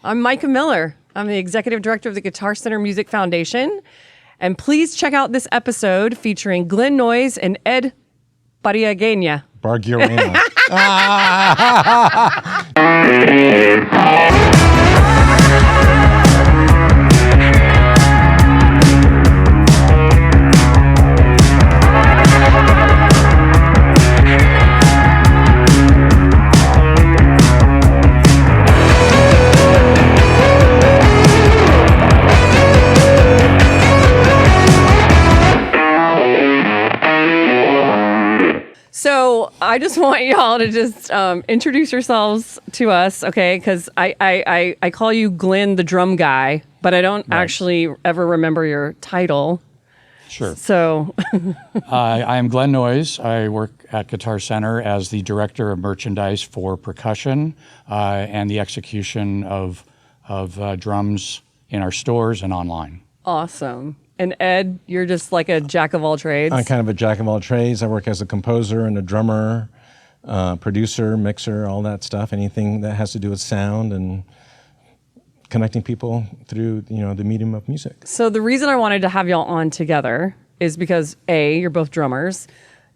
I'm Micah Miller. I'm the executive director of the Guitar Center Music Foundation. And please check out this episode featuring Glenn Noyes and Ed Barguiarena. Barguiarena. So I just want y'all to just introduce yourselves to us, okay? Because I call you Glenn the drum guy, but I don't actually ever remember your title. Sure. So I am Glenn Noyes. I work at Guitar Center as the director of merchandise for percussion and the execution of drums in our stores and online. awesome. And Ed, you're just like a jack of all trades. I'm kind of a jack of all trades. I work as a composer and a drummer, producer, mixer, all that stuff. Anything that has to do with sound and connecting people through, the medium of music. So the reason I wanted to have y'all on together is because A, you're both drummers,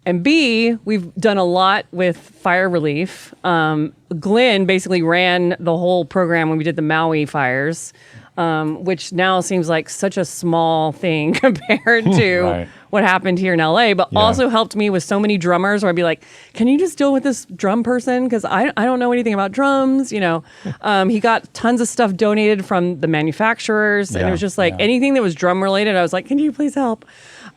and B, we've done a lot with fire relief. Glenn basically ran the whole program when we did the Maui fires, which now seems like such a small thing compared to Right. what happened here in LA, but also helped me with so many drummers where I'd be like, can you just deal with this drum person? Because I don't know anything about drums, He got tons of stuff donated from the manufacturers, and it was just like anything that was drum related, I was like, can you please help?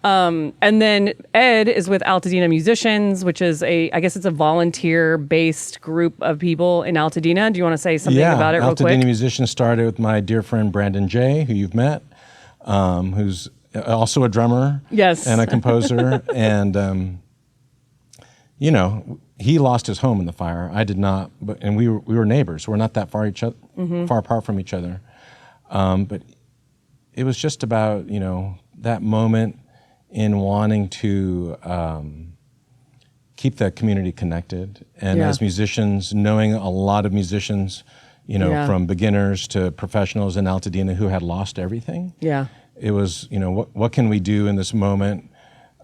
And then Ed is with Altadena Musicians, which is I guess it's a volunteer-based group of people in Altadena. Do you want to say something about it real quick? Altadena Musicians started with my dear friend Brandon Jay, who you've met, who's also a drummer and a composer. And, he lost his home in the fire. I did not, and we were neighbors. We're not that far far apart from each other. But it was just about, that moment in wanting to keep the community connected. And as musicians, knowing a lot of musicians, from beginners to professionals in Altadena who had lost everything. Yeah. It was, what can we do in this moment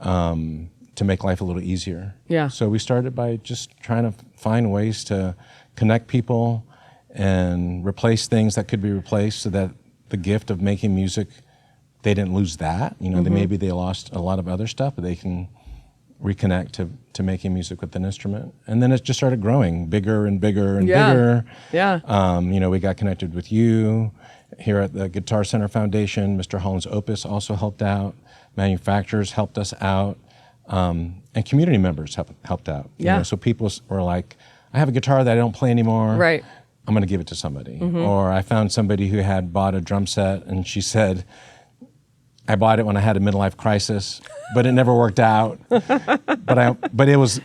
to make life a little easier? Yeah. So we started by just trying to find ways to connect people and replace things that could be replaced so that the gift of making music, they didn't lose that. Maybe they lost a lot of other stuff, but they can reconnect to making music with an instrument. And then it just started growing bigger and bigger and bigger. Yeah. We got connected with you here at the Guitar Center Foundation. Mr. Holland's Opus also helped out. Manufacturers helped us out. And community members helped out. So people were like, I have a guitar that I don't play anymore. Right. I'm going to give it to somebody. Or I found somebody who had bought a drum set and she said, I bought it when I had a midlife crisis, but it never worked out. But it was,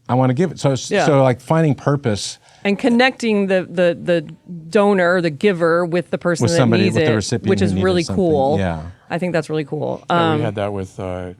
I want to give it. So like finding purpose. And connecting the donor, the giver, with the person that needs with it, the recipient, which is really cool. Yeah. I think that's really cool. We had that with the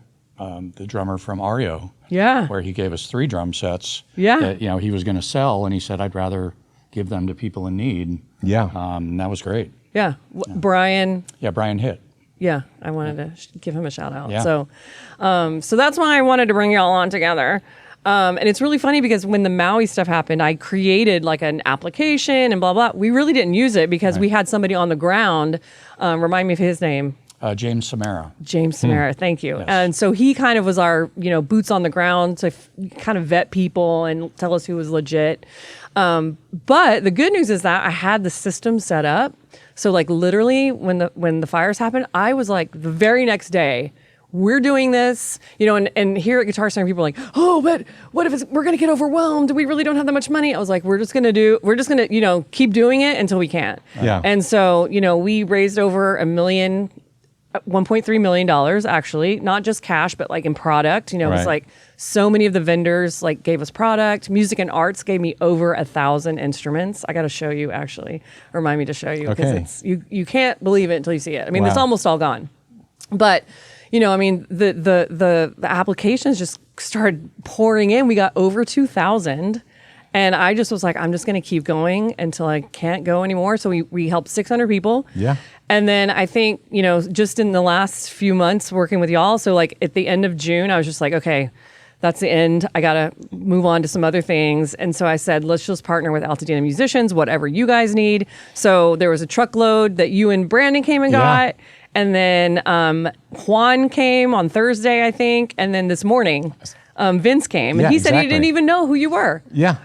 drummer from Ario. Yeah. Where he gave us 3 drum sets. Yeah. That, he was going to sell, and he said, I'd rather give them to people in need. Yeah. And that was great. Yeah. Brian. Yeah, Brian Hitt. Yeah, I wanted to give him a shout out. Yeah. So that's why I wanted to bring y'all on together. And it's really funny because when the Maui stuff happened, I created like an application and blah, blah. We really didn't use it because we had somebody on the ground. Remind me of his name. James Samara. James Samara, thank you. Yes. And so he kind of was our, boots on the ground to kind of vet people and tell us who was legit. But the good news is that I had the system set up. So like literally when the fires happened, I was like the very next day, we're doing this, and here at Guitar Center, people are like, oh, but what if we're going to get overwhelmed? We really don't have that much money. I was like, we're just going to, keep doing it until we can't. Yeah. And so, we raised over $1.3 million actually, not just cash, but like in product. It was like so many of the vendors like gave us product. Music and Arts gave me over 1,000 instruments. I got to show you actually. Remind me to show you because it's you can't believe it until you see it. I mean, it's almost all gone. But the applications just started pouring in. We got over 2,000. And I just was like, I'm just going to keep going until I can't go anymore. So we helped 600 people. Yeah. And then I think, just in the last few months working with y'all, so like at the end of June, I was just like, okay, that's the end. I got to move on to some other things. And so I said, let's just partner with Altadena musicians, whatever you guys need. So there was a truckload that you and Brandon came and got. And then Juan came on Thursday, I think. And then this morning, Vince came. And he said he didn't even know who you were. Yeah.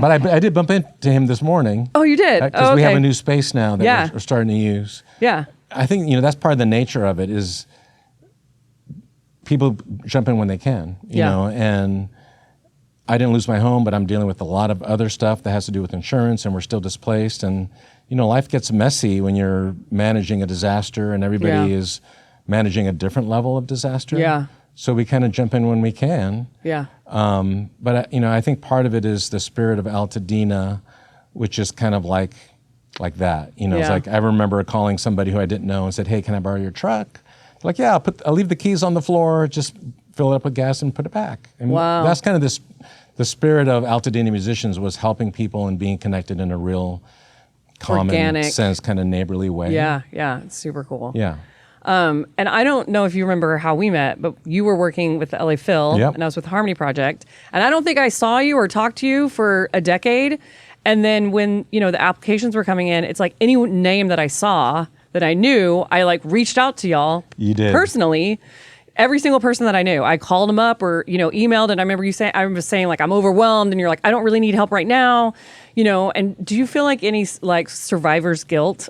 But I did bump into him this morning. Oh, you did? Because we have a new space now that we're starting to use. Yeah. I think, that's part of the nature of it is people jump in when they can, you know, and I didn't lose my home, but I'm dealing with a lot of other stuff that has to do with insurance, and we're still displaced. And, life gets messy when you're managing a disaster and everybody is managing a different level of disaster. Yeah. So we kind of jump in when we can. Yeah. But, I think part of it is the spirit of Altadena, which is kind of like that. It's like I remember calling somebody who I didn't know and said, hey, can I borrow your truck? Like, yeah, I'll leave the keys on the floor, just fill it up with gas and put it back. I mean, that's kind of the spirit of Altadena musicians, was helping people and being connected in a real common organic sense, kind of neighborly way. Yeah, it's super cool. Yeah. And I don't know if you remember how we met, but you were working with the LA Phil, and I was with Harmony Project. And I don't think I saw you or talked to you for a decade. And then when, the applications were coming in, it's like any name that I saw that I knew, I like reached out to y'all. You did. Personally. Every single person that I knew, I called them up or, emailed. And I remember I was saying like, I'm overwhelmed. And you're like, I don't really need help right now. And do you feel like any like survivor's guilt?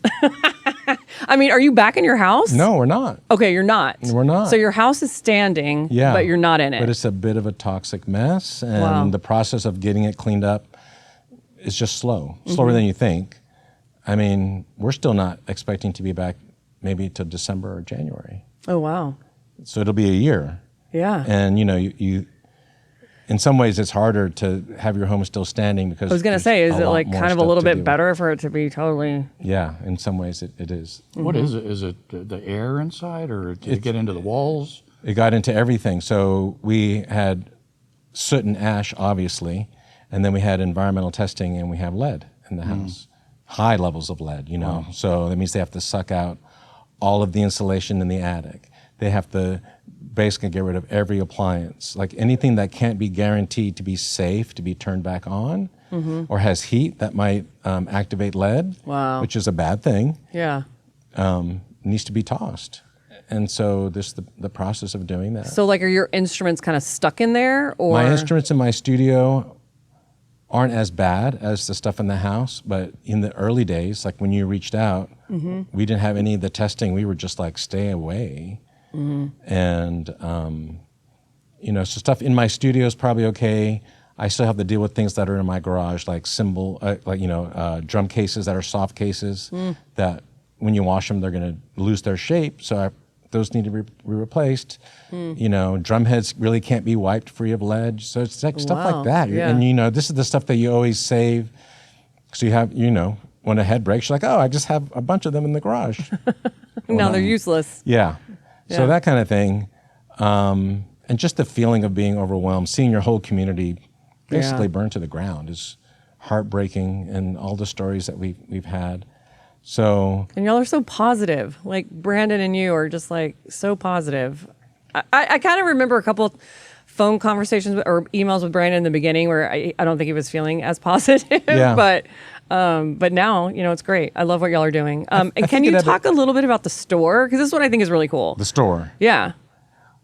I mean, are you back in your house? No, we're not. Okay, you're not. We're not. So your house is standing, but you're not in it. But it's a bit of a toxic mess. And the process of getting it cleaned up is just slower than you think. I mean, we're still not expecting to be back maybe till December or January. Oh, wow. So it'll be a year. Yeah. And, you in some ways it's harder to have your home still standing because I was going to say, is it like kind of a little bit better for it to be totally... Yeah, in some ways it is. What is it? Is it the air inside, or did it get into the walls? It got into everything. So we had soot and ash, obviously, and then we had environmental testing, and we have lead in the house. High levels of lead, Wow. So that means they have to suck out all of the insulation in the attic. They have to basically get rid of every appliance. Like anything that can't be guaranteed to be safe to be turned back on or has heat that might activate lead, which is a bad thing, needs to be tossed. And so this the process of doing that. So like, are your instruments kind of stuck in there? Or my instruments in my studio aren't as bad as the stuff in the house, but in the early days, like when you reached out, we didn't have any of the testing. We were just like, stay away. And, so stuff in my studio is probably okay. I still have to deal with things that are in my garage, like drum cases that are soft cases that when you wash them, they're going to lose their shape. So those need to be replaced. Drum heads really can't be wiped free of lead. So it's like stuff like that. Yeah. And, this is the stuff that you always save. So you have, when a head breaks, you're like, oh, I just have a bunch of them in the garage. Now they're useless. Yeah. So that kind of thing. And just the feeling of being overwhelmed, seeing your whole community basically burned to the ground is heartbreaking, and all the stories that we've had. So, and y'all are so positive. Like Brandon and you are just like so positive. I kind of remember a couple phone conversations or emails with Brandon in the beginning where I don't think he was feeling as positive. But now, it's great. I love what y'all are doing. And can you talk a little bit about the store? Because this is what I think is really cool. The store. Yeah.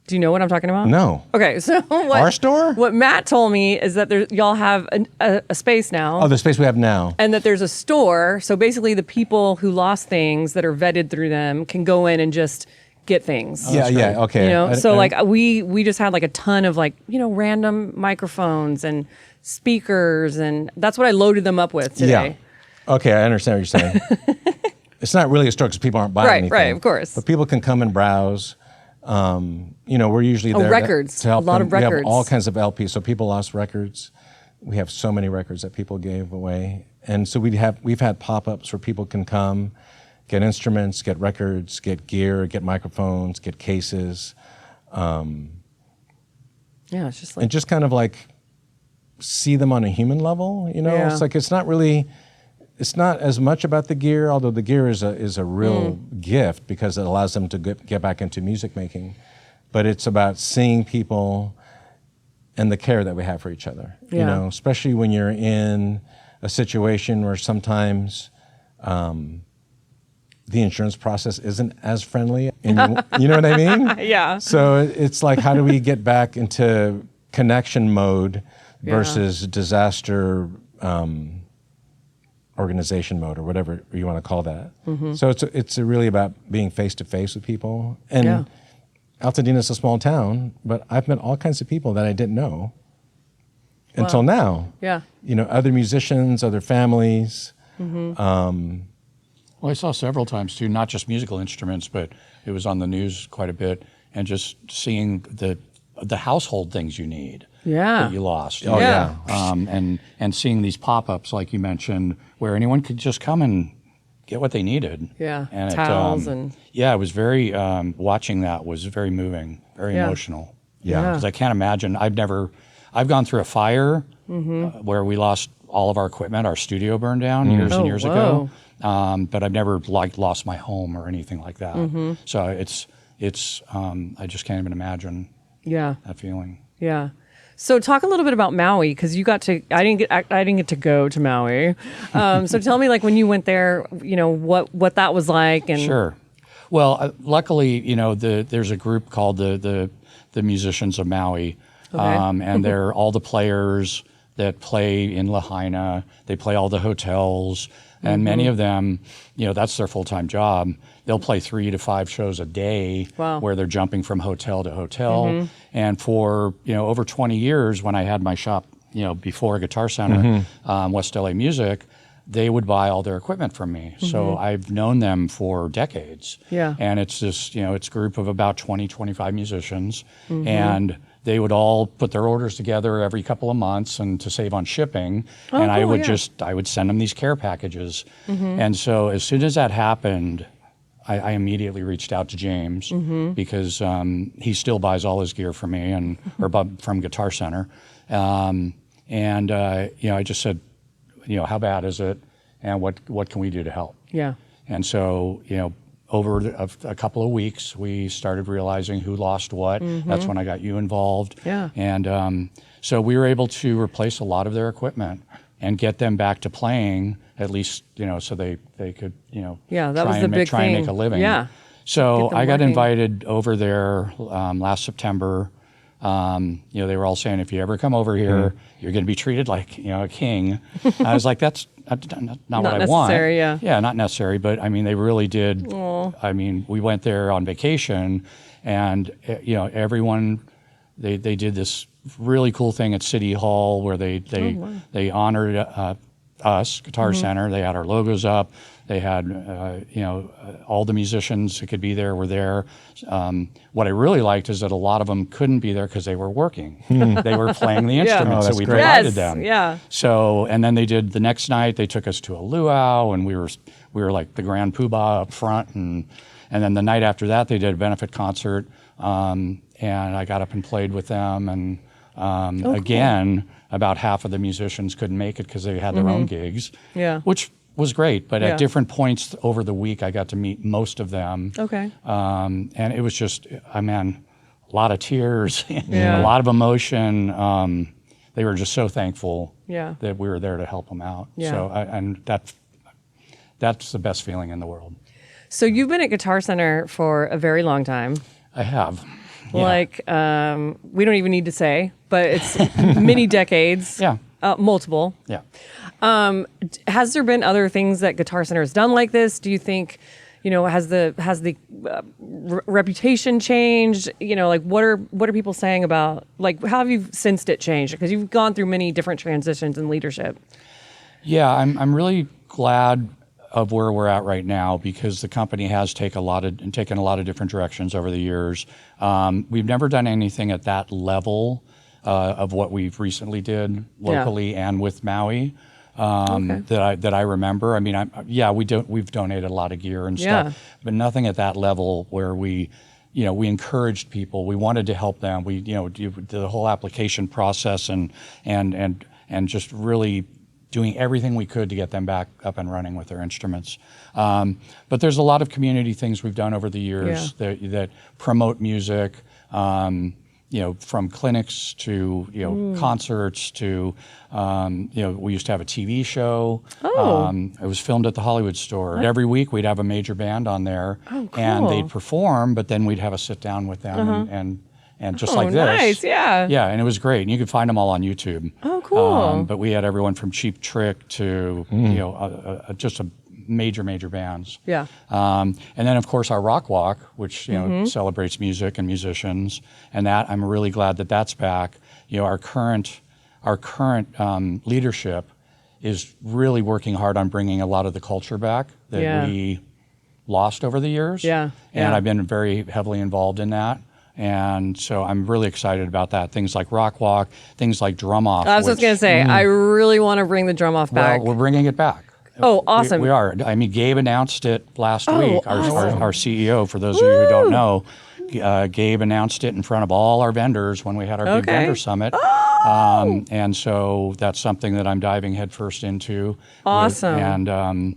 Do you know what I'm talking about? No. Okay, so our store? What Matt told me is that y'all have a space now. Oh, the space we have now. And that there's a store. So basically the people who lost things that are vetted through them can go in and just get things. Oh, yeah, okay. We just had like a ton of random microphones and speakers, and that's what I loaded them up with today. Yeah. Okay, I understand what you're saying. It's not really a store because people aren't buying anything. Right, of course. But people can come and browse. We're usually there records. to help a lot them. of records. We have all kinds of LPs. So people lost records. We have so many records that people gave away. And so we've had pop-ups where people can come, get instruments, get records, get gear, get microphones, get cases. It's just like... And just kind of like see them on a human level. You know, Yeah. it's like it's not as much about the gear, although the gear is a real gift because it allows them to get back into music making. But it's about seeing people and the care that we have for each other. Yeah. You know, especially when you're in a situation where sometimes the insurance process isn't as friendly. And you know what I mean? Yeah. So it's like, how do we get back into connection mode versus disaster organization mode, or whatever you want to call that. So it's really about being face to face with people. And Altadena is a small town, but I've met all kinds of people that I didn't know until now. Yeah. You know, other musicians, other families. Well, I saw several times too, not just musical instruments, but it was on the news quite a bit, and just seeing the household things you need that you lost. Oh, yeah. And seeing these pop-ups, like you mentioned, where anyone could just come and get what they needed. Yeah, and towels and... Yeah, it was very, watching that was very moving, very emotional. Yeah. Because I can't imagine, I've gone through a fire where we lost all of our equipment, our studio burned down years and years ago. But I've never lost my home or anything like that. So it's I just can't even imagine that feeling. Yeah. So talk a little bit about Maui, because you got to. I didn't get to go to Maui. So tell me, like, when you went there, you know, what that was like. And Sure. Well, luckily, you know, there's a group called the Musicians of Maui, and they're all the players that play in Lahaina. They play all the hotels, and many of them, you know, that's their full-time job. They'll play 3 to 5 shows a day, where they're jumping from hotel to hotel. And for, you know, over 20 years, when I had my shop, you know, before Guitar Center, West LA Music, they would buy all their equipment from me. So I've known them for decades. Yeah. And it's this, you know, it's a group of about 20, 25 musicians. And they would all put their orders together every couple of months and to save on shipping. And I would send them these care packages. And so as soon as that happened, I immediately reached out to James because he still buys all his gear from me or from Guitar Center. You know, I just said, you know, how bad is it, and what can we do to help? Yeah. And so, you know, over a couple of weeks, we started realizing who lost what. That's when I got you involved. Yeah. And so we were able to replace a lot of their equipment and get them back to playing, at least, you know, so they could, you know, that was the big try thing. and make a living. Yeah. So I got working. invited over there last September. You know, they were all saying, if you ever come over here, you're going to be treated like, you know, a king. I was like, that's not what I want. necessary, yeah. Yeah, not necessary. But I mean, they really did. Aww. I mean, we went there on vacation, and you know, everyone, they did this really cool thing at City Hall where they honored us, Guitar Center. They had our logos up. They had, you know, all the musicians who could be there were there. What I really liked is that a lot of them couldn't be there because they were working. They were playing the instruments that we provided them. Yeah. So, and then they did the next night. They took us to a luau, and we were like the grand poobah up front, and then the night after that they did a benefit concert, and I got up and played with them, and again, about half of the musicians couldn't make it because they had their own gigs. Yeah. Which was great, but at different points over the week, I got to meet most of them. Okay. And it was just, a lot of tears, a lot of emotion. They were just so thankful that we were there to help them out. Yeah. So, and that's the best feeling in the world. So you've been at Guitar Center for a very long time. I have. Like, we don't even need to say, but it's many decades. Yeah. Multiple. Yeah. Has there been other things that Guitar Center has done like this? Do you think, you know, has the reputation changed? You know, like what are people saying about, like, how have you sensed it change? Because you've gone through many different transitions in leadership. Yeah, I'm really glad of where we're at right now because the company has taken a lot of different directions over the years. We've never done anything at that level of what we've recently did locally and with Maui that I remember. I mean, we've donated a lot of gear and stuff, but nothing at that level where we, we encouraged people. We wanted to help them. We, did the whole application process and just really doing everything we could to get them back up and running with their instruments. But there's a lot of community things we've done over the years that promote music, from clinics to, concerts to, we used to have a TV show. It was filmed at the Hollywood Store. Every week we'd have a major band on there, and they'd perform, but then we'd have a sit down with them and just like this. Nice, yeah. Yeah, and it was great. And you could find them all on YouTube. Oh, cool. But we had everyone from Cheap Trick to, just a major bands. Yeah. And then, of course, our Rock Walk, which, celebrates music and musicians. And that, I'm really glad that that's back. Our current leadership is really working hard on bringing a lot of the culture back that we lost over the years. Yeah. And I've been very heavily involved in that. And so I'm really excited about that. Things like Rock Walk, things like Drum Off. I was just going to say, I really want to bring the Drum Off back. Well, we're bringing it back. Oh, awesome. We are. I mean, Gabe announced it last week, our CEO, for those of you who don't know. Gabe announced it in front of all our vendors when we had our big vendor summit. And so that's something that I'm diving headfirst into. Awesome.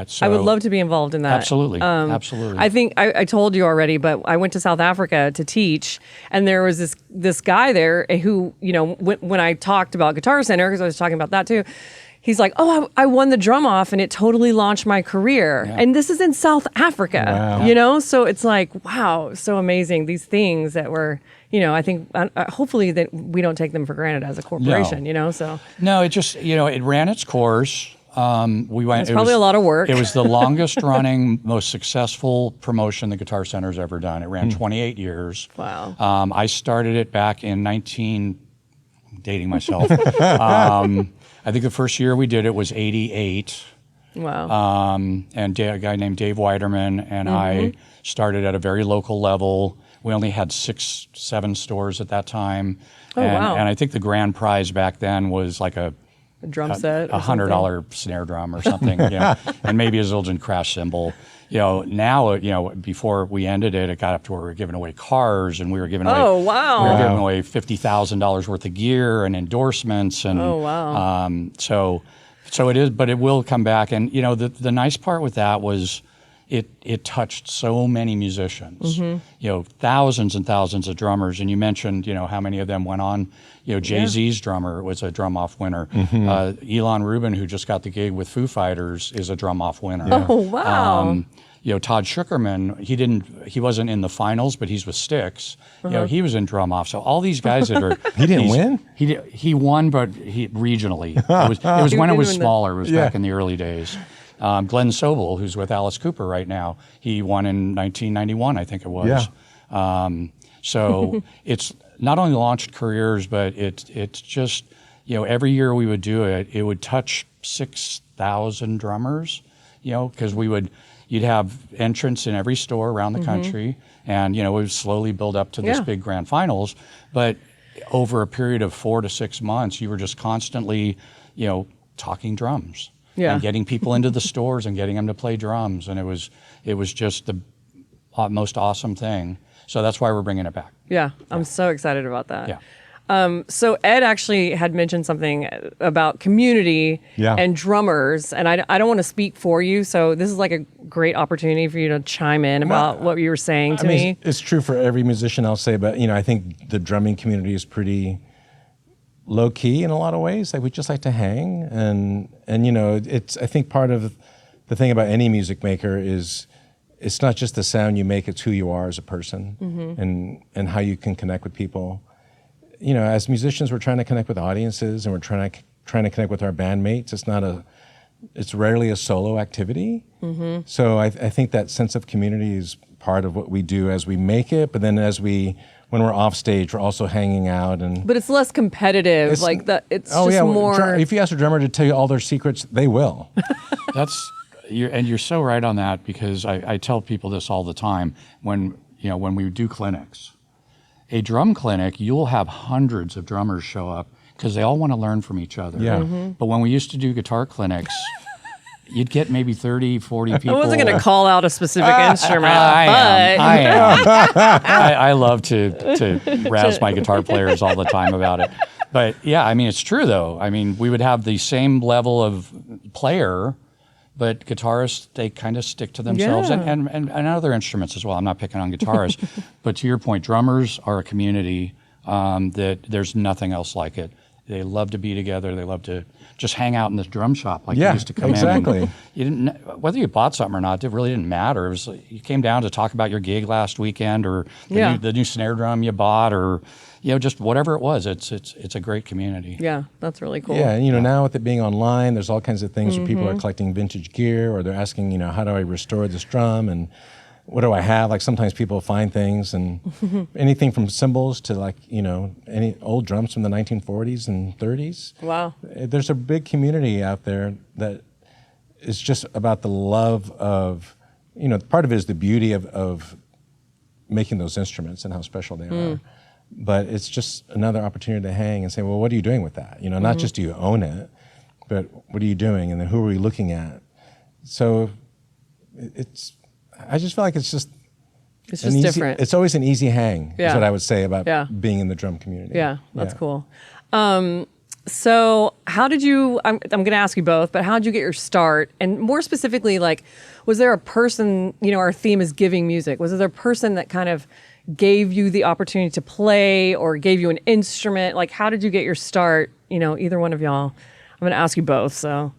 So I would love to be involved in that. Absolutely. Absolutely. I think I told you already, but I went to South Africa to teach, and there was this guy there who, when I talked about Guitar Center, because I was talking about that too, he's like, "Oh, I won the Drum Off, and it totally launched my career." Yeah. And this is in South Africa, So it's like, wow, so amazing. These things that were, I think, hopefully that we don't take them for granted as a corporation, So no, it just, it ran its course. It's probably a lot of work. It was the longest running, most successful promotion the Guitar Center's ever done. It ran 28 years. Wow. I started it back in dating myself. I think the first year we did it was 88. Wow. And a guy named Dave Weiderman and I started at a very local level. We only had 6-7 stores at that time. Wow. And I think the grand prize back then was like a drum set, $100 snare drum or something, and maybe a Zildjian crash cymbal. Now, before we ended it, it got up to where we were giving away cars, and we were giving away. Oh, wow. We were giving away $50,000 worth of gear and endorsements, and so it is, but it will come back. And the nice part with that was it touched so many musicians, thousands and thousands of drummers. And you mentioned, how many of them went on. Jay-Z's drummer was a Drum Off winner. Elon Rubin, who just got the gig with Foo Fighters, is a Drum Off winner. Yeah. Oh, wow. Todd Schuckerman, he wasn't in the finals, but he's with Styx. He was in Drum Off. So all these guys that are he didn't win. He won, but regionally. It was when it was smaller. It was back in the early days. Glenn Sobel, who's with Alice Cooper right now, he won in 1991, I think it was. Yeah. So it's not only launched careers, but it's just, every year we would do it, it would touch 6,000 drummers, because you'd have entrants in every store around the country, and, we would slowly build up to this big grand finals. But over a period of 4 to 6 months, you were just constantly, talking drums. Yeah. And getting people into the stores and getting them to play drums. And it was just the most awesome thing. So that's why we're bringing it back. Yeah, I'm so excited about that. Yeah. So Ed actually had mentioned something about community and drummers, and I don't want to speak for you, so this is like a great opportunity for you to chime in about what you were saying to me. It's true for every musician, I'll say, but I think the drumming community is pretty low key in a lot of ways. Like, we just like to hang, and it's, I think part of the thing about any music maker is it's not just the sound you make, it's who you are as a person, and how you can connect with people. As musicians, we're trying to connect with audiences, and we're trying to connect with our bandmates. It's rarely a solo activity. So I think that sense of community is part of what we do as we make it, but then when we're off stage, we're also hanging out, but it's less competitive. It's more. If you ask a drummer to tell you all their secrets, they will. You're so right on that, because I tell people this all the time when we do clinics. A drum clinic, you'll have hundreds of drummers show up because they all want to learn from each other. Yeah. But when we used to do guitar clinics, you'd get maybe 30, 40 people. I wasn't going to call out a specific instrument, I am. I love to razz my guitar players all the time about it. But yeah, I mean, it's true though. I mean, we would have the same level of player, but guitarists, they kind of stick to themselves, and other instruments as well. I'm not picking on guitarists, but to your point, drummers are a community that there's nothing else like it. They love to be together. They love to just hang out in the drum shop like you used to come in. Exactly. You didn't, whether you bought something or not, it really didn't matter. It was, you came down to talk about your gig last weekend, or the new snare drum you bought, or just whatever it was. It's a great community. Yeah, that's really cool. Yeah, and now with it being online, there's all kinds of things where people are collecting vintage gear, or they're asking, how do I restore this drum, and what do I have? Like sometimes people find things, and anything from cymbals to any old drums from the 1940s and 30s. Wow. There's a big community out there that is just about the love of, part of it is the beauty of making those instruments and how special they are. But it's just another opportunity to hang and say, well, what are you doing with that? Not just do you own it, but what are you doing? And then who are we looking at? So I just feel like it's just different. It's always an easy hang, is what I would say about being in the drum community. Yeah, that's cool. So how did you, I'm going to ask you both, but how did you get your start? And more specifically, was there a person, our theme is giving music. Was there a person that kind of gave you the opportunity to play or gave you an instrument? Like, how did you get your start? Either one of y'all. I'm going to ask you both, so.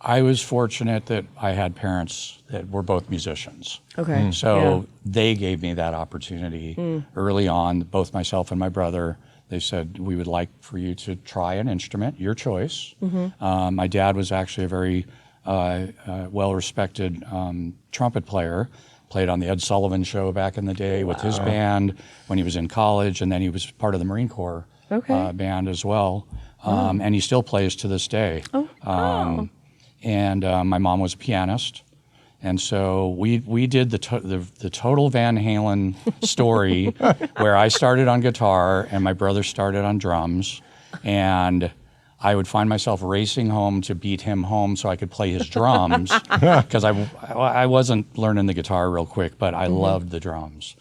I was fortunate that I had parents that were both musicians. Okay. So they gave me that opportunity early on, both myself and my brother. They said, we would like for you to try an instrument, your choice. My dad was actually a very well-respected trumpet player, played on the Ed Sullivan Show back in the day with his band when he was in college, and then he was part of the Marine Corps band as well. And he still plays to this day. And my mom was a pianist. And so we did the total Van Halen story where I started on guitar and my brother started on drums. And I would find myself racing home to beat him home so I could play his drums, because I wasn't learning the guitar real quick, but I loved the drums.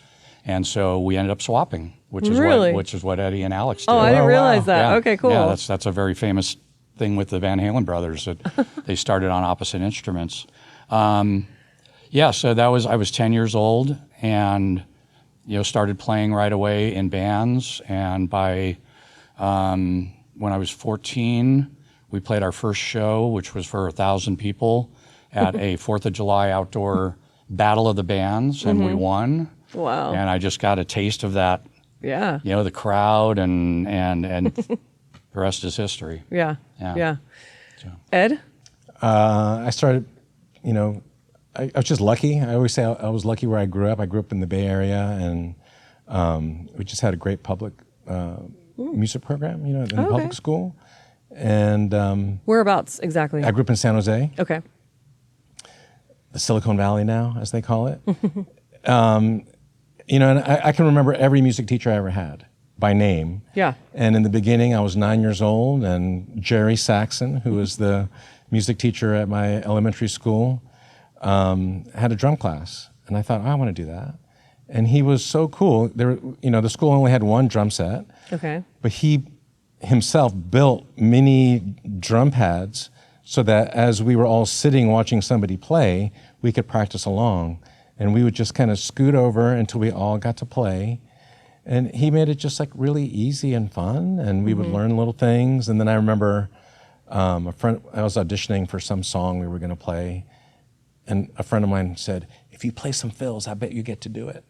And so we ended up swapping, which is what Eddie and Alex did. Oh, I didn't realize that. Yeah. Okay, cool. Yeah, that's a very famous thing with the Van Halen brothers, that they started on opposite instruments. So I was 10 years old and started playing right away in bands. And by when I was 14, we played our first show, which was for 1,000 people at a 4th of July outdoor battle of the bands, and we won. Wow. And I just got a taste of that. Yeah. The crowd and the rest is history. Yeah. So. Ed? I started, I was just lucky. I always say I was lucky where I grew up. I grew up in the Bay Area, and we just had a great public music program, in the public school. And whereabouts exactly? I grew up in San Jose. Okay. The Silicon Valley now, as they call it. And I can remember every music teacher I ever had by name. Yeah. And in the beginning, I was 9 years old, and Jerry Saxon, who was the music teacher at my elementary school, had a drum class. And I thought, I want to do that. And he was so cool. The school only had one drum set. Okay. But he himself built mini drum pads so that as we were all sitting watching somebody play, we could practice along. And we would just kind of scoot over until we all got to play. And he made it just really easy and fun, and we would learn little things. And then I remember I was auditioning for some song we were going to play, and a friend of mine said, if you play some fills, I bet you get to do it.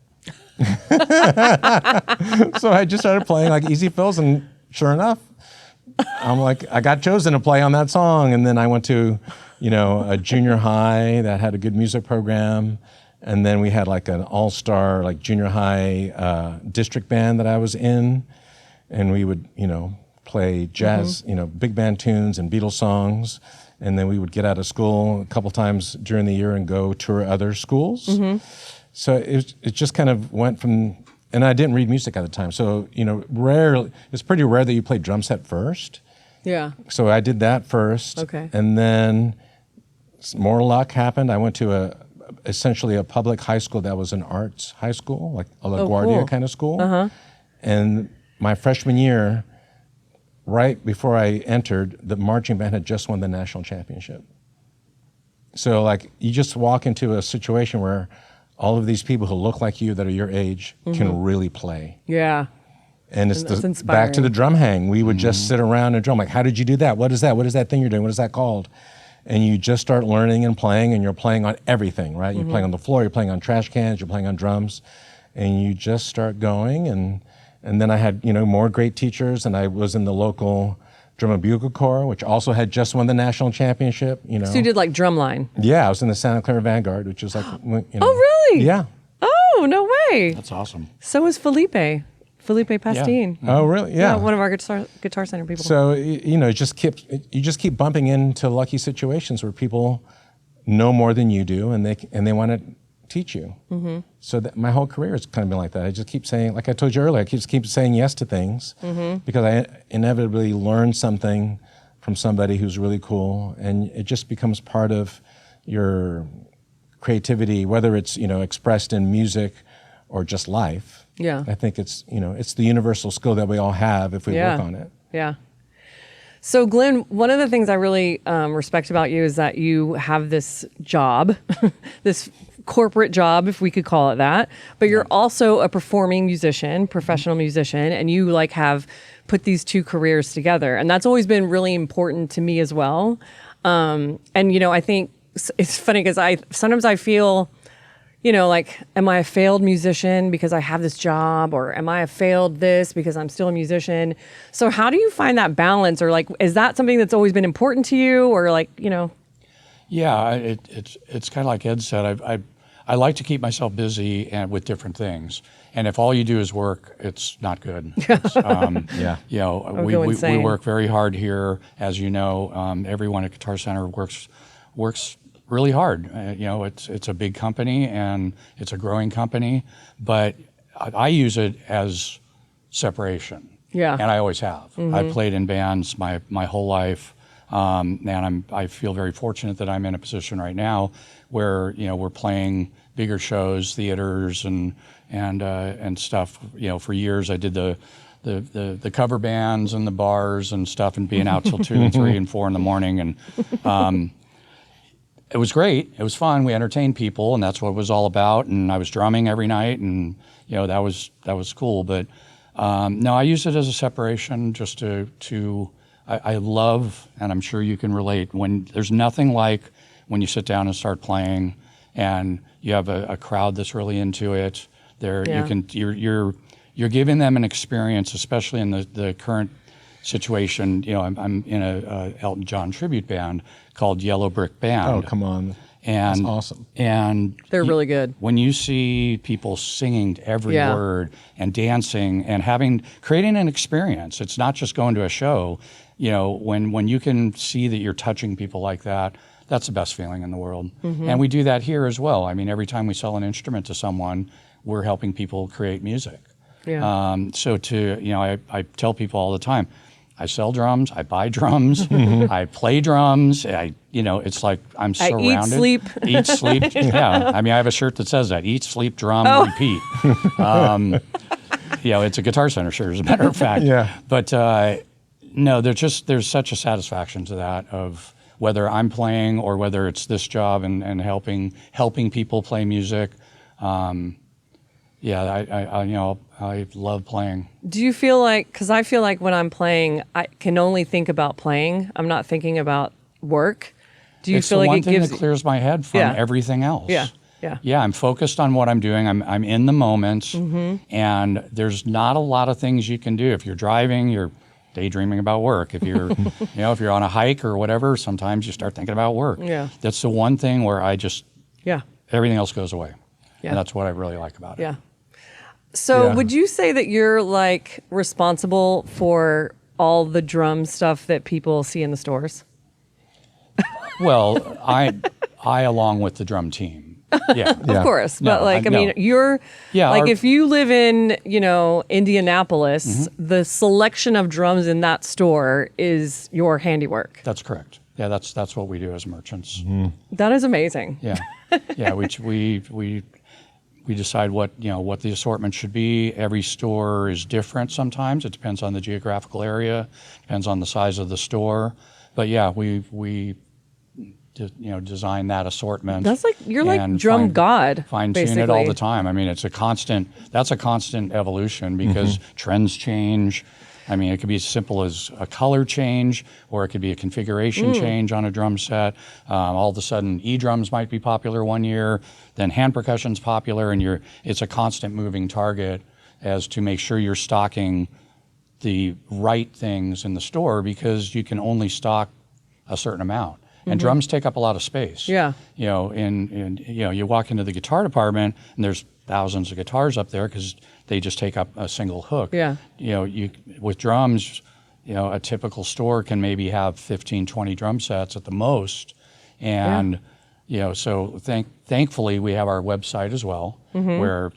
So I just started playing easy fills, and sure enough, I got chosen to play on that song. And then I went to, a junior high that had a good music program. And then we had an all-star junior high district band that I was in. And we would, play jazz, big band tunes and Beatles songs. And then we would get out of school a couple times during the year and go tour other schools. So it just kind of went from, and I didn't read music at the time. So, it's pretty rare that you play drum set first. Yeah. So I did that first. Okay. And then more luck happened. I went to essentially a public high school that was an arts high school, like a LaGuardia cool. kind of school. And my freshman year, right before I entered, the marching band had just won the national championship. So like you just walk into a situation where all of these people who look like you that are your age can really play. Yeah. And it's that's back to the inspiring. drum hang. We would just sit around and drum. Like, how did you do that? What is that? What is that thing you're doing? What is that called? And you just start learning and you're playing on everything, right? You're playing on the floor, you're playing on trash cans, you're playing on drums, and you just start going. And then I had, more great teachers, and I was in the local drum and bugle corps, which also had just won the national championship, So you did like drumline? Yeah, I was in the Santa Clara Vanguard, which was like, Oh, really? Yeah. Oh, no way. That's awesome. So is Felipe Pastine. Oh, really? Yeah. One of our guitar center people. So you just keep bumping into lucky situations where people know more than you do, and they want to teach you. So that my whole career has kind of been like that. I just keep saying, like I told you earlier, I just keep saying yes to things because I inevitably learn something from somebody who's really cool, and it just becomes part of your creativity, whether it's expressed in music or just life. Yeah. I think it's it's the universal skill that we all have if we work on it. Yeah. So Glenn, one of the things I really respect about you is that you have this job, this corporate job, if we could call it that, but you're also a performing musician, professional musician, and you have put these two careers together. And that's always been really important to me as well. And I think it's funny because sometimes I feel, am I a failed musician because I have this job, or am I a failed this because I'm still a musician? So how do you find that balance, or is that something that's always been important to you, or Yeah, it's kind of like Ed said. I like to keep myself busy and with different things. And if all you do is work, it's not good. It's, we work very hard here, as you know. Everyone at Guitar Center works really hard. It's a big company and it's a growing company, but I use it as separation. Yeah. And I always have. I've played in bands my whole life. And I feel very fortunate that I'm in a position right now where we're playing bigger shows, theaters, and stuff. For years I did the cover bands and the bars and stuff, and being out till 2 and 3 and 4 in the morning, and it was great. It was fun. We entertained people, and that's what it was all about. And I was drumming every night, and that was cool. But no, I use it as a separation, just to. I love, and I'm sure you can relate, when there's nothing like when you sit down and start playing and you have a crowd that's really into it. You're giving them an experience, especially in the current situation. I'm in a Elton John tribute band called Yellow Brick Band. Oh, come on. And that's awesome. And they're really good. When you see people singing every word and dancing and creating an experience, it's not just going to a show. When you can see that you're touching people like that, that's the best feeling in the world. And we do that here as well. I mean, every time we sell an instrument to someone, we're helping people create music. Yeah. So I tell people all the time, I sell drums, I buy drums, I play drums. It's like I'm surrounded. Eat, sleep. Yeah. I mean, I have a shirt that says that: eat, sleep, drum, repeat. It's a Guitar Center shirt, as a matter of fact. Yeah. But no, there's such a satisfaction to that, of whether I'm playing or whether it's this job and helping people play music. I love playing. Do you feel like, because I feel like when I'm playing, I can only think about playing. I'm not thinking about work. Do you It's feel the like one it thing gives that clears my head from everything else. Yeah. Yeah, I'm focused on what I'm doing. I'm in the moment, and there's not a lot of things you can do. If you're driving, you're daydreaming about work. If you're, if you're on a hike or whatever, sometimes you start thinking about work. Yeah. That's the one thing where everything else goes away. Yeah. And that's what I really like about it. Yeah. So would you say that you're responsible for all the drum stuff that people see in the stores? Well, I along with the drum team. Yeah. Of course. No, but you're if you live in, Indianapolis, the selection of drums in that store is your handiwork. That's correct. Yeah, that's what we do as merchants. That is amazing. Yeah, yeah. We decide what the assortment should be. Every store is different. Sometimes it depends on the geographical area, depends on the size of the store. But yeah, we design that assortment. That's like you're like drum god. Fine tune it all the time. I mean, it's a constant. That's a constant evolution because trends change. I mean, it could be as simple as a color change, or it could be a configuration change on a drum set. All of a sudden, E-drums might be popular one year, then hand percussion's popular, and it's a constant moving target as to make sure you're stocking the right things in the store, because you can only stock a certain amount. And drums take up a lot of space. Yeah. You walk into the guitar department and there's thousands of guitars up there because they just take up a single hook. Yeah. With drums, a typical store can maybe have 15, 20 drum sets at the most. And, so thankfully we have our website as well, where,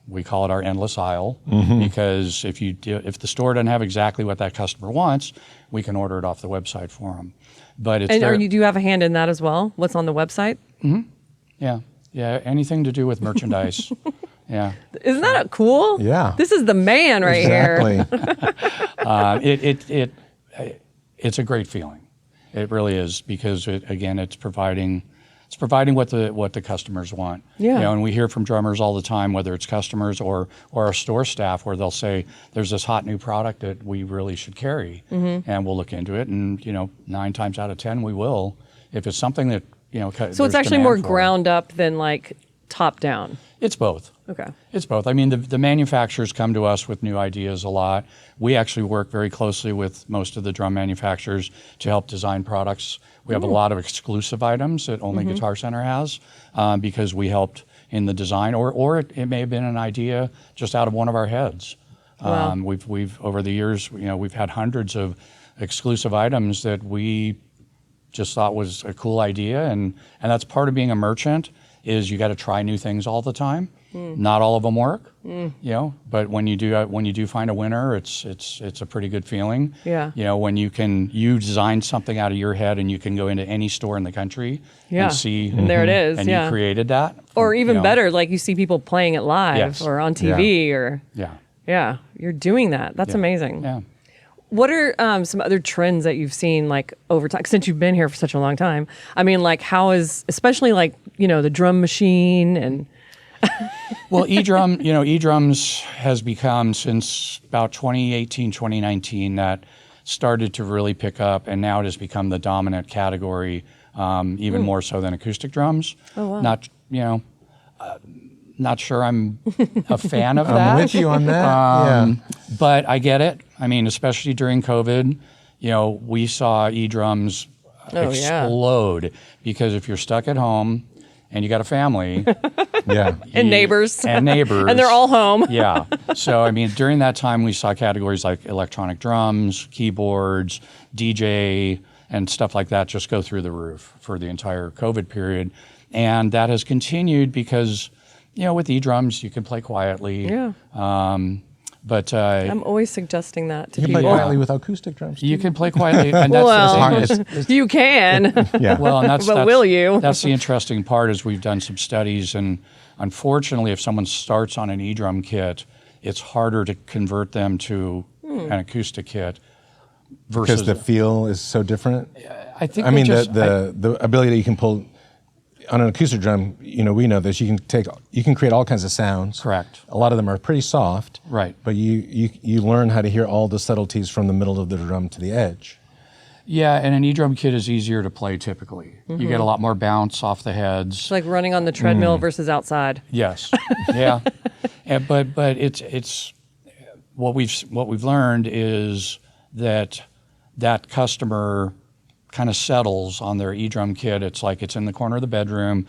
we call it our endless aisle, because if the store doesn't have exactly what that customer wants, we can order it off the website for them. But it's do you have a hand in that as well? What's on the website? Yeah, anything to do with merchandise. Yeah. Isn't that cool? Yeah. This is the man right here. It's a great feeling. It really is, because it's providing what the customers want. Yeah. And we hear from drummers all the time, whether it's customers or our store staff, where they'll say, "There's this hot new product that we really should carry," and we'll look into it. And 9 times out of 10 we will, if it's something that So it's actually more ground up than like top down. It's both. Okay. It's both. I mean, the manufacturers come to us with new ideas a lot. We actually work very closely with most of the drum manufacturers to help design products. We have a lot of exclusive items that only Guitar Center has, because we helped in the design, or it may have been an idea just out of one of our heads. Wow. We've over the years, we've had hundreds of exclusive items that we just thought was a cool idea, and that's part of being a merchant. Is you got to try new things all the time. Not all of them work, but when you do find a winner, it's a pretty good feeling. Yeah. When you design something out of your head and you can go into any store in the country and see, and there it is, and you created that. Or even better, like you see people playing it live Yes. or on TV or you're doing that. That's amazing. Yeah. What are some other trends that you've seen like over time, since you've been here for such a long time? I mean, like how is, especially like, the drum machine and... Well, E-drums has become, since about 2018, 2019, that started to really pick up, and now it has become the dominant category, even more so than acoustic drums. Oh, wow. Not sure I'm a fan of that. I'm with you on that. But I get it. I mean, especially during COVID, we saw E-drums explode, because if you're stuck at home and you got a family, and neighbors, and they're all home. Yeah. So I mean, during that time, we saw categories like electronic drums, keyboards, DJ, and stuff like that just go through the roof for the entire COVID period, and that has continued because, with E-drums you can play quietly. Yeah. But I'm always suggesting that to You can people. play quietly with acoustic drums. You can play quietly, and that's you can. well, and But will you? That's the interesting part. Is we've done some studies, and unfortunately, if someone starts on an E-drum kit, it's harder to convert them to an acoustic kit. Because the feel is so different. I think. I mean, the ability that you can pull on an acoustic drum, we know this. You can create all kinds of sounds. Correct. A lot of them are pretty soft. Right. But you learn how to hear all the subtleties from the middle of the drum to the edge. Yeah, and an E-drum kit is easier to play typically. You get a lot more bounce off the heads. It's like running on the treadmill versus outside. Yes. Yeah. But it's what we've learned is that customer kind of settles on their E-drum kit. It's like it's in the corner of the bedroom.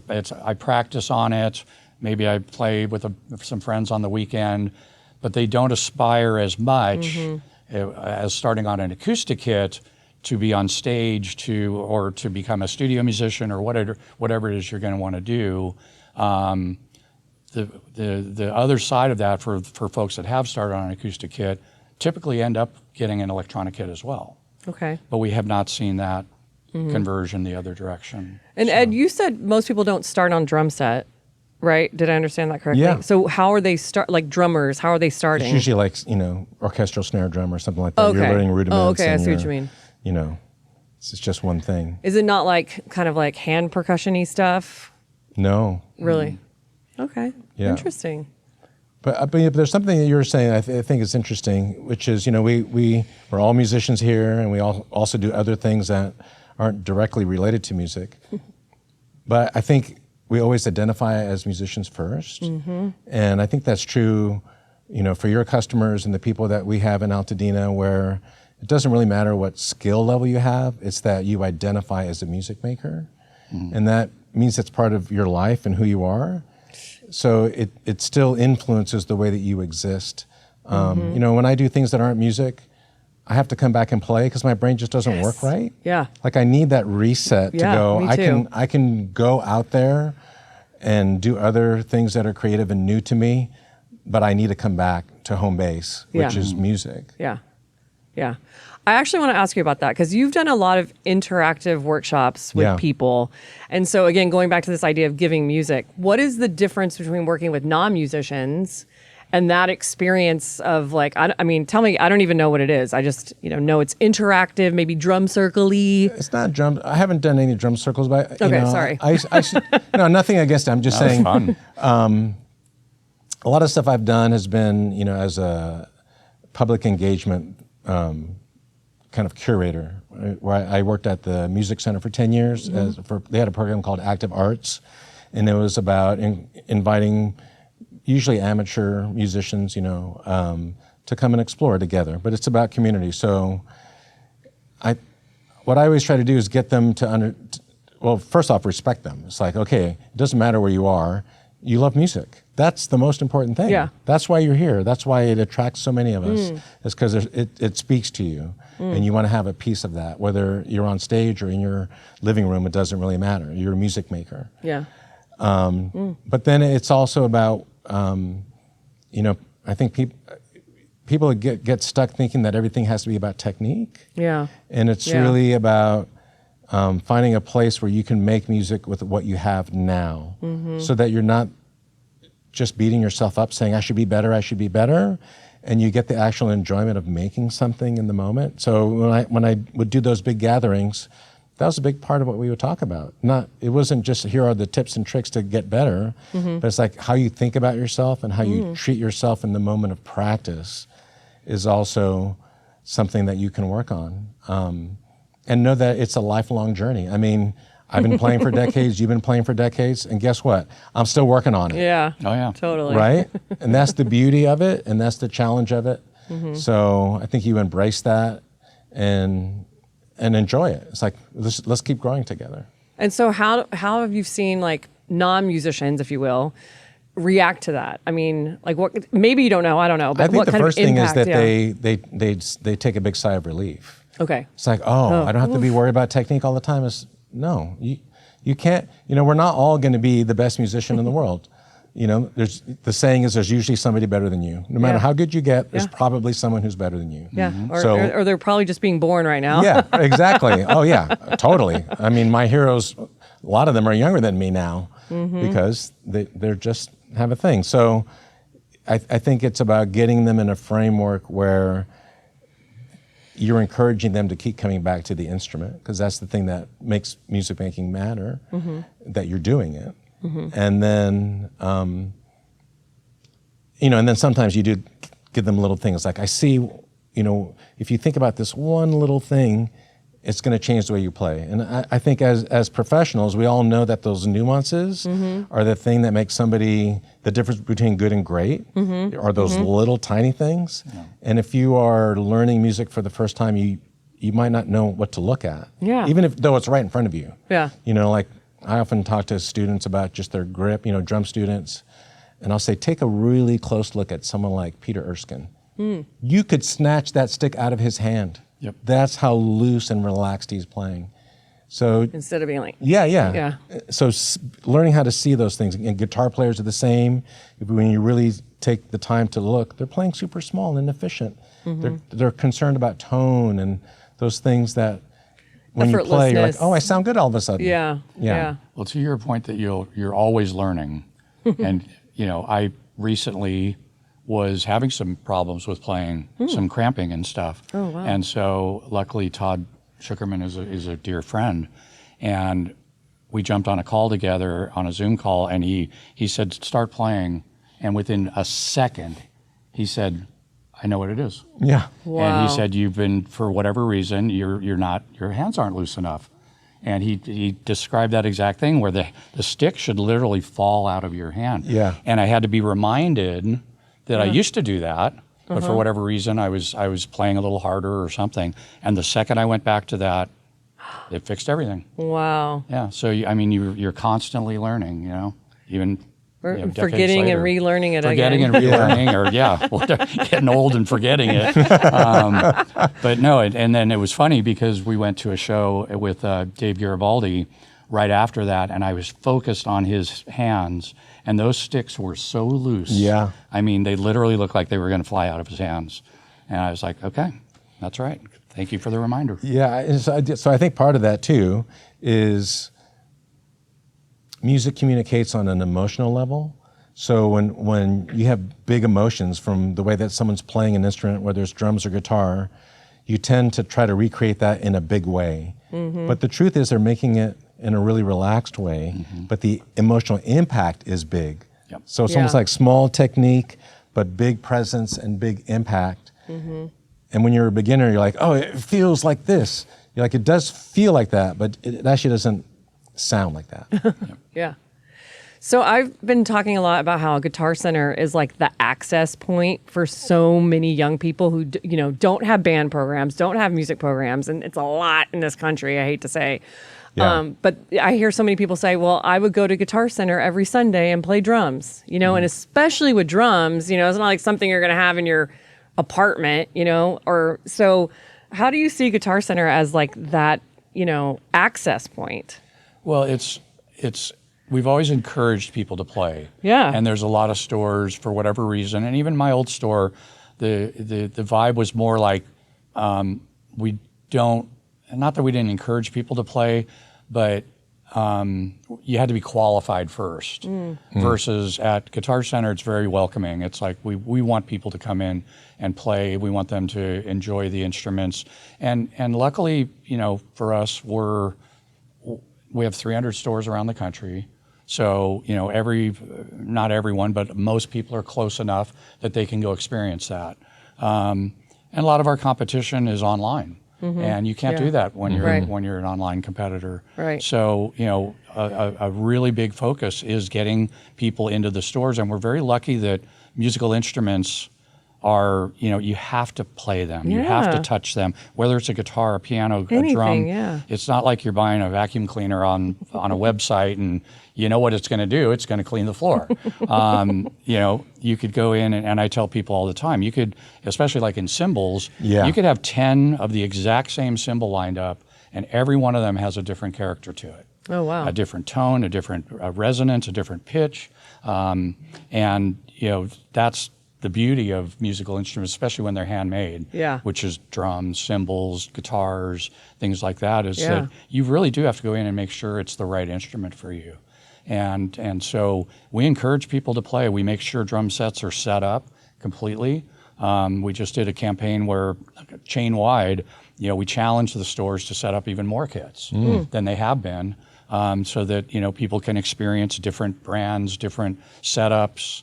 I practice on it. Maybe I play with some friends on the weekend, but they don't aspire as much as starting on an acoustic kit to be on stage or to become a studio musician or whatever it is you're going to want to do. The other side of that for folks that have started on an acoustic kit typically end up getting an electronic kit as well. Okay. But we have not seen that conversion the other direction. And So- Ed, you said most people don't start on drum set, right? Did I understand that correctly? Yeah. So how are they like drummers, how are they starting? It's usually like, orchestral snare drum or something like that. Okay. You're learning rudiments. Oh, okay, I and see what you're, you mean. It's just one thing. Is it not like kind of like hand percussion-y stuff? No. Really? Okay. Yeah. Interesting. But there's something that you were saying I think is interesting, which is, we're all musicians here, and we all also do other things that aren't directly related to music. But I think we always identify as musicians first. And I think that's true, for your customers and the people that we have in Altadena, where it doesn't really matter what skill level you have, it's that you identify as a music maker. And that means it's part of your life and who you are. So it still influences the way that you exist. When I do things that aren't music, I have to come back and play because my brain just doesn't work right. Yeah. Like I need that reset to go. Me too. I can go out there and do other things that are creative and new to me, but I need to come back to home base, which is music. Yeah. Yeah. I actually want to ask you about that because you've done a lot of interactive workshops with people. And so again, going back to this idea of giving music, what is the difference between working with non-musicians and that experience of like, I mean, tell me, I don't even know what it is. I just, know it's interactive, maybe drum circle-y. It's not drum. I haven't done any drum circles, but sorry. No, nothing against it. I'm just saying. Fun. A lot of stuff I've done has been, as a public engagement kind of curator, where I worked at the Music Center for 10 years. They had a program called Active Arts, and it was about inviting usually amateur musicians, to come and explore together. But it's about community. So what I always try to do is get them to first off, respect them. It's like, okay, it doesn't matter where you are, you love music. That's the most important thing. Yeah. That's why you're here. That's why it attracts so many of us. It's because it speaks to you, and you want to have a piece of that. Whether you're on stage or in your living room, it doesn't really matter. You're a music maker. Yeah. But then it's also about, I think people get stuck thinking that everything has to be about technique. Yeah. And it's really about finding a place where you can make music with what you have now, so that you're not just beating yourself up saying, I should be better, and you get the actual enjoyment of making something in the moment. So when I would do those big gatherings, that was a big part of what we would talk about. It wasn't just here are the tips and tricks to get better, but it's like how you think about yourself and how you treat yourself in the moment of practice is also something that you can work on. And know that it's a lifelong journey. I mean, I've been playing for decades, you've been playing for decades, and guess what? I'm still working on it. Yeah. Oh, yeah. Totally. Right? And that's the beauty of it, and that's the challenge of it. So I think you embrace that and enjoy it. It's like, let's keep growing together. And so how have you seen like non-musicians, if you will, react to that? I mean, like what, maybe you don't know, I don't know, but I think what the kind first of thing is impact? that they take a big sigh of relief. Okay. It's like, I don't have to be worried about technique all the time. No, you can't, we're not all going to be the best musician in the world. There's the saying is there's usually somebody better than you. No matter how good you get, there's probably someone who's better than you. Yeah. Or they're probably just being born right now. Yeah, exactly. Oh yeah, totally. I mean, my heroes, a lot of them are younger than me now because they're just have a thing. So I think it's about getting them in a framework where you're encouraging them to keep coming back to the instrument, because that's the thing that makes music making matter, that you're doing it. And then, and then sometimes you do give them little things like, I see, if you think about this one little thing, it's going to change the way you play. And I think as professionals, we all know that those nuances are the thing that makes somebody, the difference between good and great are those little tiny things. Yeah. And if you are learning music for the first time, you might not know what to look at. Yeah. Even though it's right in front of you. Yeah. Like I often talk to students about just their grip, drum students, and I'll say, take a really close look at someone like Peter Erskine. You could snatch that stick out of his hand. Yep. That's how loose and relaxed he's playing. So Instead of being like, yeah. So learning how to see those things, and guitar players are the same. When you really take the time to look, they're playing super small and efficient. They're concerned about tone and those things that when you play, you're like, Effortlessness. oh, I sound good all of a sudden. Yeah. Yeah. Well, to your point that you're always learning, and I recently was having some problems with playing, some cramping and stuff. Oh, wow. And so luckily Todd Schuckerman is a dear friend, and we jumped on a call together on a Zoom call, and he said, start playing, and within a second he said, I know what it is. Yeah. Wow. And he said, you've been, for whatever reason, your hands aren't loose enough. And he described that exact thing where the stick should literally fall out of your hand. Yeah. And I had to be reminded that I used to do that, but for whatever reason I was playing a little harder or something. And the second I went back to that, it fixed everything. Wow. Yeah. So you're constantly learning, even decades Forgetting later. and relearning it Forgetting again. and relearning, or getting old and forgetting it. But no, and then it was funny because we went to a show with Dave Garibaldi right after that, and I was focused on his hands, and those sticks were so loose. Yeah. I mean, they literally looked like they were going to fly out of his hands. And I was like, okay, that's right. Thank you for the reminder. Yeah, and so I think part of that too is music communicates on an emotional level. So when you have big emotions from the way that someone's playing an instrument, whether it's drums or guitar, you tend to try to recreate that in a big way. But the truth is they're making it in a really relaxed way, but the emotional impact is big. Yep. So it's almost like small technique, but big presence and big impact. And when you're a beginner, you're like, oh, it feels like this. You're like, it does feel like that, but it actually doesn't sound like that. Yeah. So I've been talking a lot about how Guitar Center is like the access point for so many young people who, don't have band programs, don't have music programs, and it's a lot in this country, I hate to say. Yeah. But I hear so many people say, well, I would go to Guitar Center every Sunday and play drums, and especially with drums, it's not like something you're going to have in your apartment, or so how do you see Guitar Center as like that, access point? Well, it's we've always encouraged people to play. Yeah. And there's a lot of stores for whatever reason, and even my old store, the vibe was more like we don't, not that we didn't encourage people to play, but you had to be qualified first. Versus at Guitar Center, it's very welcoming. It's like we want people to come in and play. We want them to enjoy the instruments. And luckily, for us, we have 300 stores around the country. So, not everyone, but most people are close enough that they can go experience that. And a lot of our competition is online. And you can't do that when you're an online competitor. Right. So, a really big focus is getting people into the stores, and we're very lucky that musical instruments are, you have to play them. You have to touch them, whether it's a guitar, a piano, a drum. Yeah. It's not like you're buying a vacuum cleaner on a website and you know what it's going to do. It's going to clean the floor. You could go in, and I tell people all the time, you could, especially like in cymbals, you could have 10 of the exact same cymbal lined up, and every one of them has a different character to it. Oh, wow. A different tone, a different resonance, a different pitch. And that's the beauty of musical instruments, especially when they're handmade, which is drums, cymbals, guitars, things like that, is that you really do have to go in and make sure it's the right instrument for you. And so we encourage people to play. We make sure drum sets are set up completely. We just did a campaign where, chain-wide, we challenged the stores to set up even more kits than they have been, so that people can experience different brands, different setups,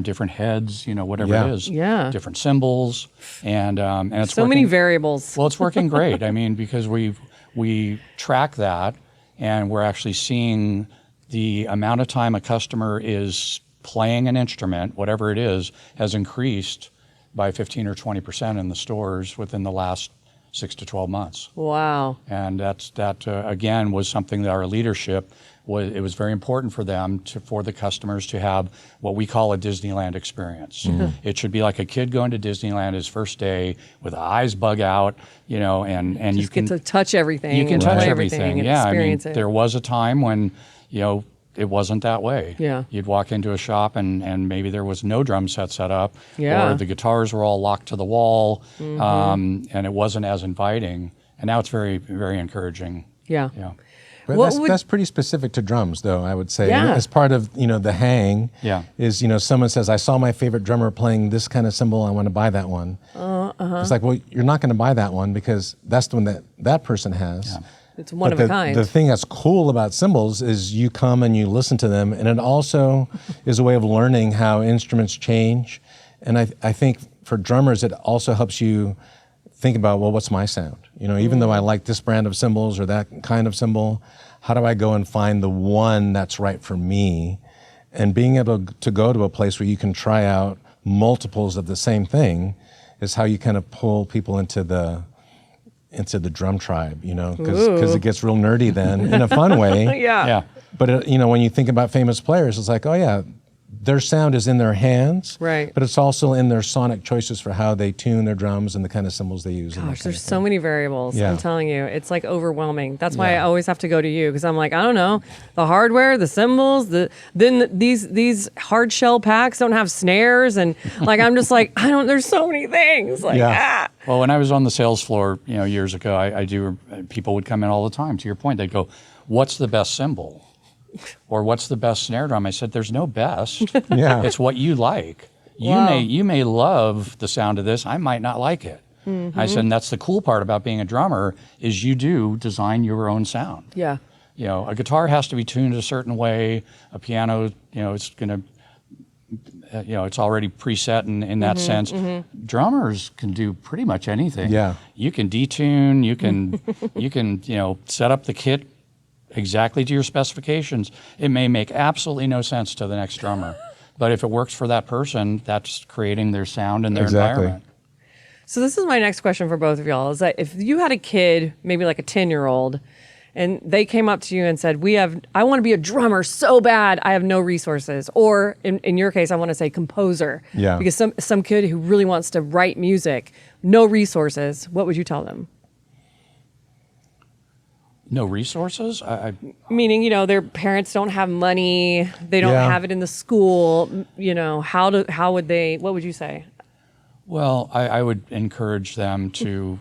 different heads, whatever it is, different cymbals, and it's so many variables. Well, it's working great. I mean, because we track that, and we're actually seeing the amount of time a customer is playing an instrument, whatever it is, has increased by 15 or 20% in the stores within the last 6 to 12 months. Wow. And that again was something that our leadership it was very important for them for the customers to have what we call a Disneyland experience. It should be like a kid going to Disneyland his first day with eyes bug out, and you can get to touch everything. You can touch everything. And Yeah, experience it. There was a time when it wasn't that way. Yeah. You'd walk into a shop and maybe there was no drum set set up, Yeah. or the guitars were all locked to the wall, and it wasn't as inviting. And now it's very, very encouraging. Yeah. Yeah. But that's pretty specific to drums, though, I would say. Yeah. And as part of, the hang Yeah. is, someone says, I saw my favorite drummer playing this kind of cymbal, I want to buy that one. It's like, well, you're not going to buy that one because that's the one that person has. Yeah. It's one of a kind. The thing that's cool about cymbals is you come and you listen to them, and it also is a way of learning how instruments change. And I think for drummers, it also helps you think about, well, what's my sound? Even though I like this brand of cymbals or that kind of cymbal, how do I go and find the one that's right for me? And being able to go to a place where you can try out multiples of the same thing is how you kind of pull people into the drum tribe, because it gets real nerdy then in a fun way. Yeah. But when you think about famous players, it's like, oh yeah, their sound is in their hands, right? But it's also in their sonic choices for how they tune their drums and the kind of cymbals they use. Gosh, there's so many variables. Yeah. I'm telling you, it's like overwhelming. That's why I always have to go to you, because I'm like, I don't know, the hardware, the cymbals, these hard shell packs don't have snares, and like I'm just like, there's so many things. Like, Well, when I was on the sales floor, years ago, people would come in all the time. To your point, they'd go, "What's the best cymbal?" Or what's the best snare drum? I said, there's no best. Yeah. It's what you like. You may love the sound of this. I might not like it. I said, and that's the cool part about being a drummer is you do design your own sound. Yeah. A guitar has to be tuned a certain way. A piano, it's going to, it's already preset in that sense. Drummers can do pretty much anything. Yeah. You can detune. You can set up the kit exactly to your specifications. It may make absolutely no sense to the next drummer, but if it works for that person, that's creating their sound and their environment. So this is my next question for both of y'all, is that if you had a kid, maybe like a 10-year-old, and they came up to you and said, I want to be a drummer so bad, I have no resources. Or in your case, I want to say composer. Yeah. Because some kid who really wants to write music, no resources, what would you tell them? No resources? Meaning, their parents don't have money, they don't have it in the school, how would they, what would you say? Well, I would encourage them to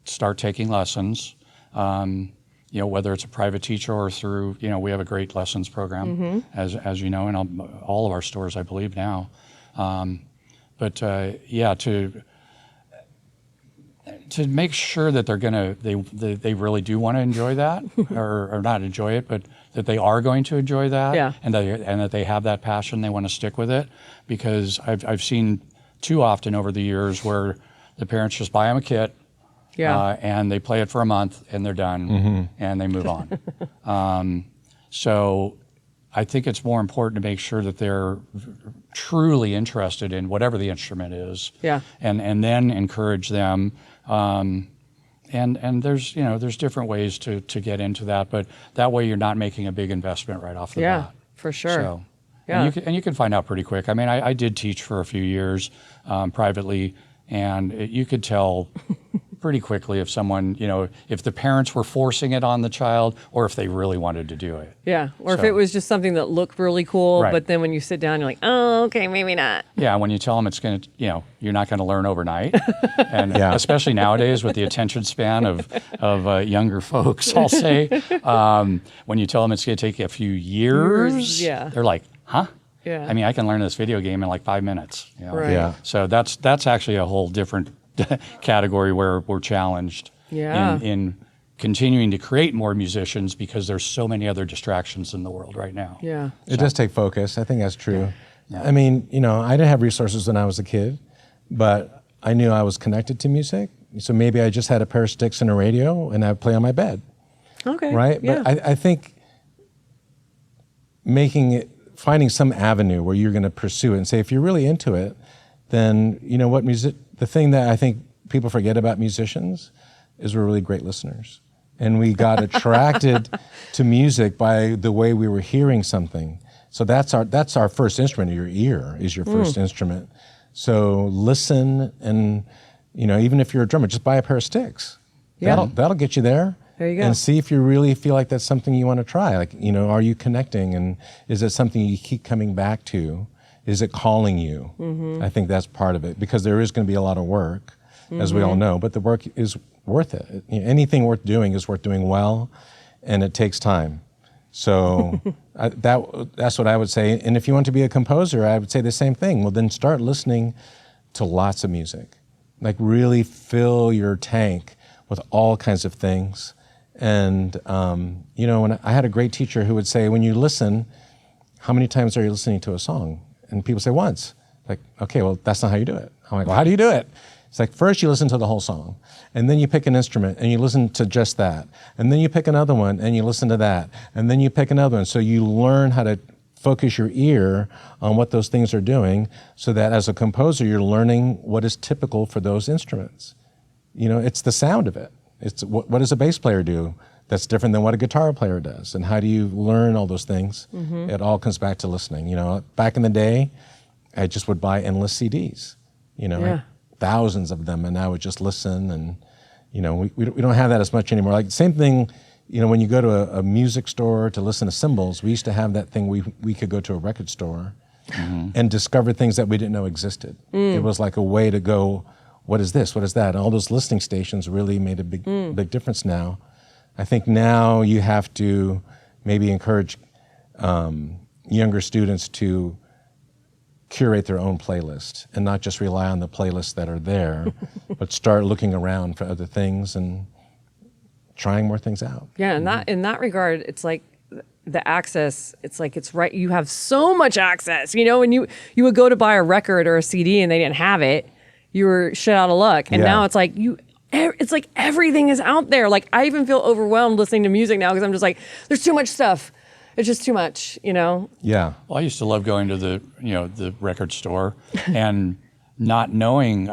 start taking lessons, whether it's a private teacher or through, we have a great lessons program, as you know, in all of our stores, I believe now. To make sure that they really do want to enjoy that, or not enjoy it, but that they are going to enjoy that, and that they have that passion, they want to stick with it, because I've seen too often over the years where the parents just buy them a kit, and they play it for a month and they're done, and they move on. So I think it's more important to make sure that they're truly interested in whatever the instrument is, and then encourage them. And there's different ways to get into that, but that way you're not making a big investment right off the bat. Yeah, for sure. So, and you can find out pretty quick. I mean, I did teach for a few years privately, and you could tell pretty quickly if someone, if the parents were forcing it on the child or if they really wanted to do it. Yeah, or if it was just something that looked really cool, but then when you sit down, you're like, oh, okay, maybe not. Yeah, when you tell them it's going to, you're not going to learn overnight. And especially nowadays with the attention span of younger folks, I'll say, when you tell them it's going to take a few years, they're like, huh? Yeah. I mean, I can learn this video game in like 5 minutes. Right. Yeah. So that's actually a whole different category where we're challenged in continuing to create more musicians because there's so many other distractions in the world right now. Yeah. It does take focus. I think that's true. Yeah. I mean, I didn't have resources when I was a kid, but I knew I was connected to music. So maybe I just had a pair of sticks and a radio and I'd play on my bed. Okay. Right? Yeah. But I think finding some avenue where you're going to pursue it and say, if you're really into it, then the thing that I think people forget about musicians is we're really great listeners. And we got attracted to music by the way we were hearing something. So that's our first instrument. Your ear is your first instrument. So listen, and even if you're a drummer, just buy a pair of sticks. Yeah. That'll get you there. There you go. And see if you really feel like that's something you want to try. Like, are you connecting, and is it something you keep coming back to? Is it calling you? I think that's part of it, because there is going to be a lot of work, as we all know, but the work is worth it. Anything worth doing is worth doing well, and it takes time. So that's what I would say. And if you want to be a composer, I would say the same thing. Well, then start listening to lots of music. Like really fill your tank with all kinds of things. And, when I had a great teacher who would say, when you listen, how many times are you listening to a song? And people say once. Like, okay, well, that's not how you do it. I'm like, well, how do you do it? It's like, first you listen to the whole song, and then you pick an instrument and you listen to just that. And then you pick another one and you listen to that. And then you pick another one. So you learn how to focus your ear on what those things are doing, so that as a composer, you're learning what is typical for those instruments. It's the sound of it. It's what does a bass player do that's different than what a guitar player does? And how do you learn all those things? Mm-hmm. It all comes back to listening. Back in the day, I just would buy endless CDs, thousands of them, and I would just listen. And, we don't have that as much anymore. Like, same thing, when you go to a music store to listen to cymbals, we used to have that thing we could go to a record store and discover things that we didn't know existed. It was like a way to go, what is this? What is that? And all those listening stations really made a big difference now. I think now you have to maybe encourage younger students to curate their own playlist and not just rely on the playlists that are there, but start looking around for other things and trying more things out. Yeah, and in that regard, it's like the access, it's like it's right. You have so much access. When you would go to buy a record or a CD and they didn't have it, you were shit out of luck. And now it's like it's like everything is out there. Like, I even feel overwhelmed listening to music now because I'm just like, there's too much stuff. It's just too much, Yeah. Well, I used to love going to the record store and not knowing,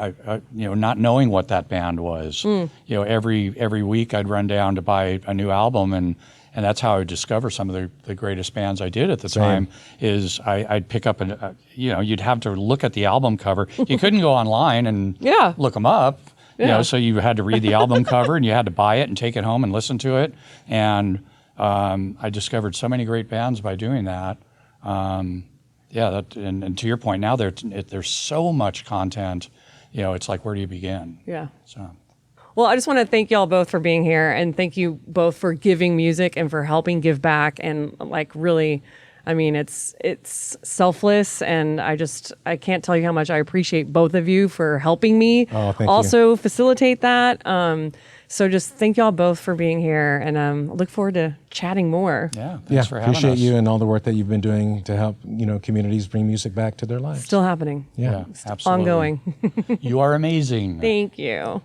not knowing what that band was. Every week I'd run down to buy a new album, and that's how I would discover some of the greatest bands I did at the time. Is I'd pick up you'd have to look at the album cover. You couldn't go online and look them up. So you had to read the album cover, and you had to buy it and take it home and listen to it. And I discovered so many great bands by doing that. And to your point, now there's so much content. It's like, where do you begin? Yeah. So. Well, I just want to thank y'all both for being here, and thank you both for giving music and for helping give back. And like, really, I mean, it's selfless, and I can't tell you how much I appreciate both of you for helping me also facilitate that. So just thank y'all both for being here, and look forward to chatting more. Yeah, thanks for having us. Appreciate you and all the work that you've been doing to help communities bring music back to their lives. Still happening. Yeah, absolutely. Ongoing. You are amazing. Thank you.